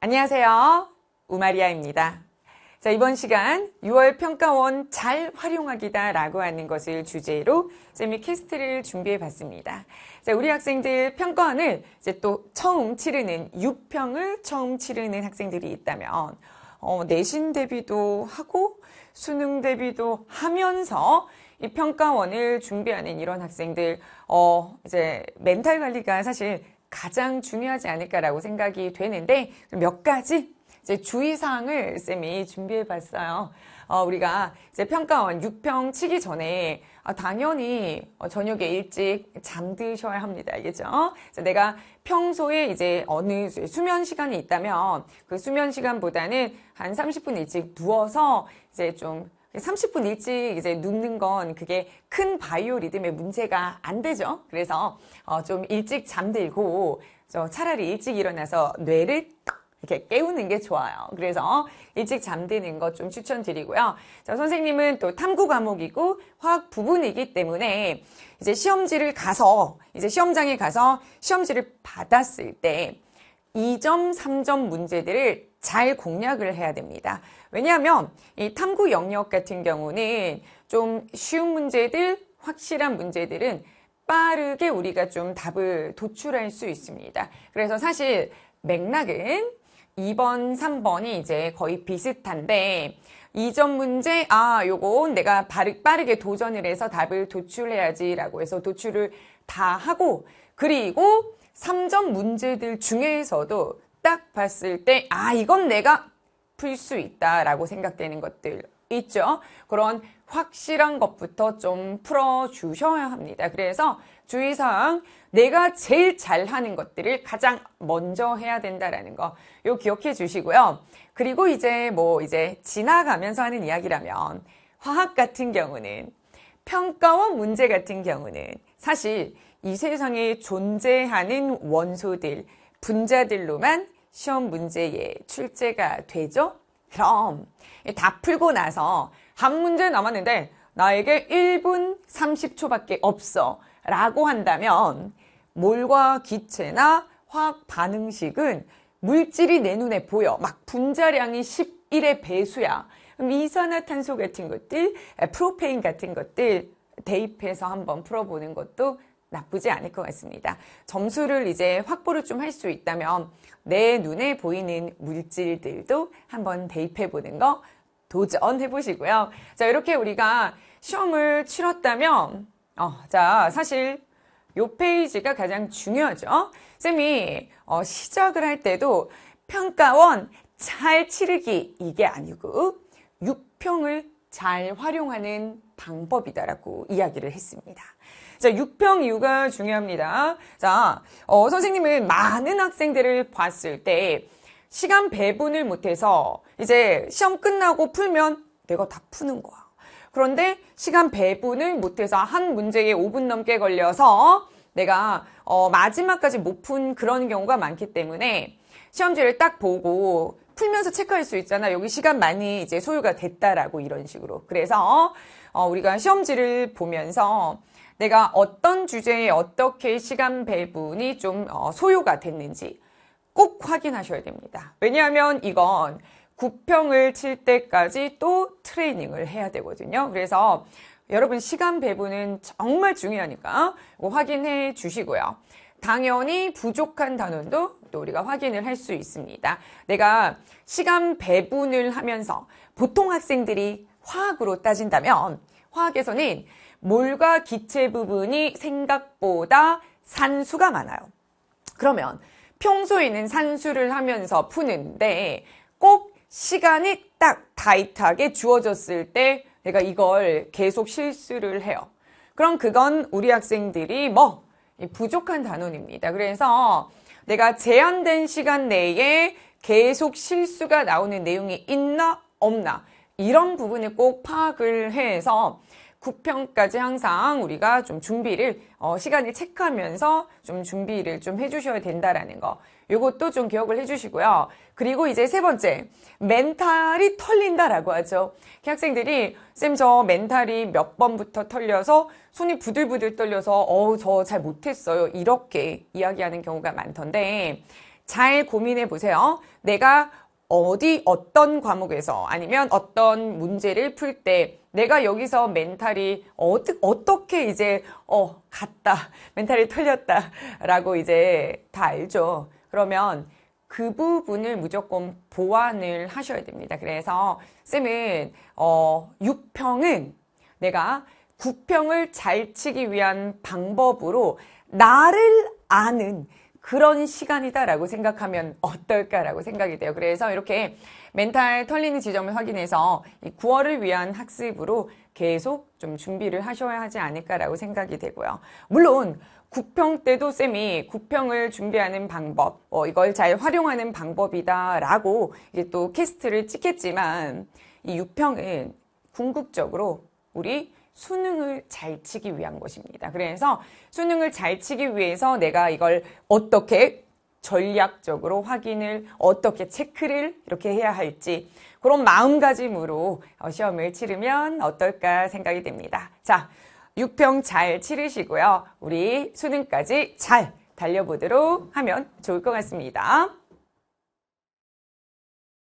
안녕하세요. 우마리아입니다. 자, 이번 시간 6월 평가원 잘 활용하기다 라고 하는 것을 주제로 쌤이 퀘스트를 준비해 봤습니다. 자, 우리 학생들 평가원을 이제 또 처음 치르는 6평을 처음 치르는 학생들이 있다면 내신 대비도 하고 수능 대비도 하면서 이 평가원을 준비하는 이런 학생들 이제 멘탈 관리가 사실 가장 중요하지 않을까라고 생각이 되는데 몇 가지 이제 주의사항을 쌤이 준비해 봤어요. 우리가 이제 평가원 6평 치기 전에 당연히 저녁에 일찍 잠드셔야 합니다. 알겠죠? 내가 평소에 이제 어느 수면 시간이 있다면 그 수면 시간보다는 한 30분 일찍 누워서 이제 좀 30분 일찍 이제 눕는 건 그게 큰 바이오 리듬에 문제가 안 되죠. 그래서 좀 일찍 잠들고 차라리 일찍 일어나서 뇌를 이렇게 깨우는 게 좋아요. 그래서 일찍 잠드는 것 좀 추천드리고요. 자, 선생님은 또 탐구 과목이고 화학 부분이기 때문에 이제 시험지를 가서 이제 시험장에 가서 시험지를 받았을 때 2점, 3점 문제들을 잘 공략을 해야 됩니다. 왜냐하면 이 탐구 영역 같은 경우는 좀 쉬운 문제들, 확실한 문제들은 빠르게 우리가 좀 답을 도출할 수 있습니다. 그래서 사실 맥락은 2번, 3번이 이제 거의 비슷한데 2점 문제, 요거 내가 빠르게 도전을 해서 답을 도출해야지 라고 해서 도출을 다 하고 그리고 3점 문제들 중에서도 딱 봤을 때 이건 내가 풀 수 있다라고 생각되는 것들 있죠. 그런 확실한 것부터 좀 풀어주셔야 합니다. 그래서 주의사항, 내가 제일 잘하는 것들을 가장 먼저 해야 된다라는 거, 요 기억해 주시고요. 그리고 이제 이제 지나가면서 하는 이야기라면 화학 같은 경우는 평가원 문제 같은 경우는 사실 이 세상에 존재하는 원소들, 분자들로만 시험 문제에 출제가 되죠? 그럼 다 풀고 나서 한 문제 남았는데 나에게 1분 30초밖에 없어 라고 한다면 몰과 기체나 화학 반응식은 물질이 내 눈에 보여. 막 분자량이 11의 배수야. 그럼 이산화탄소 같은 것들, 프로페인 같은 것들 대입해서 한번 풀어보는 것도 나쁘지 않을 것 같습니다. 점수를 이제 확보를 좀 할 수 있다면 내 눈에 보이는 물질들도 한번 대입해보는 거 도전해 보시고요. 자, 이렇게 우리가 시험을 치렀다면, 자, 사실 요 페이지가 가장 중요하죠. 쌤이 시작을 할 때도 평가원 잘 치르기 이게 아니고 6평을 잘 활용하는 방법이다라고 이야기를 했습니다. 자, 6평 이유가 중요합니다. 자, 선생님은 많은 학생들을 봤을 때 시간 배분을 못해서 이제 시험 끝나고 풀면 내가 다 푸는 거야. 그런데 시간 배분을 못해서 한 문제에 5분 넘게 걸려서 내가 마지막까지 못 푼 그런 경우가 많기 때문에 시험지를 딱 보고 풀면서 체크할 수 있잖아. 여기 시간 많이 이제 소요가 됐다라고 이런 식으로. 그래서 우리가 시험지를 보면서 내가 어떤 주제에 어떻게 시간 배분이 좀 소요가 됐는지 꼭 확인하셔야 됩니다. 왜냐하면 이건 9평을 칠 때까지 또 트레이닝을 해야 되거든요. 그래서 여러분 시간 배분은 정말 중요하니까 확인해 주시고요. 당연히 부족한 단원도 또 우리가 확인을 할 수 있습니다. 내가 시간 배분을 하면서 보통 학생들이 화학으로 따진다면 화학에서는 몰과 기체 부분이 생각보다 산수가 많아요. 그러면 평소에는 산수를 하면서 푸는데 꼭 시간이 딱 타이트하게 주어졌을 때 내가 이걸 계속 실수를 해요. 그럼 그건 우리 학생들이 부족한 단원입니다. 그래서 내가 제한된 시간 내에 계속 실수가 나오는 내용이 있나 없나 이런 부분을 꼭 파악을 해서 9평까지 항상 우리가 좀 준비를 시간을 체크하면서 좀 준비를 좀 해주셔야 된다라는 거. 요것도 좀 기억을 해주시고요. 그리고 이제 세 번째, 멘탈이 털린다라고 하죠. 학생들이 쌤 저 멘탈이 몇 번부터 털려서 손이 부들부들 떨려서 저 잘 못했어요. 이렇게 이야기하는 경우가 많던데 잘 고민해 보세요. 내가 어떤 과목에서 아니면 어떤 문제를 풀 때 내가 여기서 멘탈이 어떻게 이제 갔다, 멘탈이 털렸다 라고 이제 다 알죠. 그러면 그 부분을 무조건 보완을 하셔야 됩니다. 그래서 쌤은 6평은 내가 9평을 잘 치기 위한 방법으로 나를 아는 그런 시간이다라고 생각하면 어떨까라고 생각이 돼요. 그래서 이렇게 멘탈 털리는 지점을 확인해서 이 9월을 위한 학습으로 계속 좀 준비를 하셔야 하지 않을까라고 생각이 되고요. 물론 9평 때도 쌤이 9평을 준비하는 방법, 이걸 잘 활용하는 방법이다라고 이제 또 캐스트를 찍겠지만 이 6평은 궁극적으로 우리 수능을 잘 치기 위한 것입니다. 그래서 수능을 잘 치기 위해서 내가 이걸 어떻게 전략적으로 확인을 어떻게 체크를 이렇게 해야 할지 그런 마음가짐으로 시험을 치르면 어떨까 생각이 됩니다. 자, 6평 잘 치르시고요. 우리 수능까지 잘 달려보도록 하면 좋을 것 같습니다.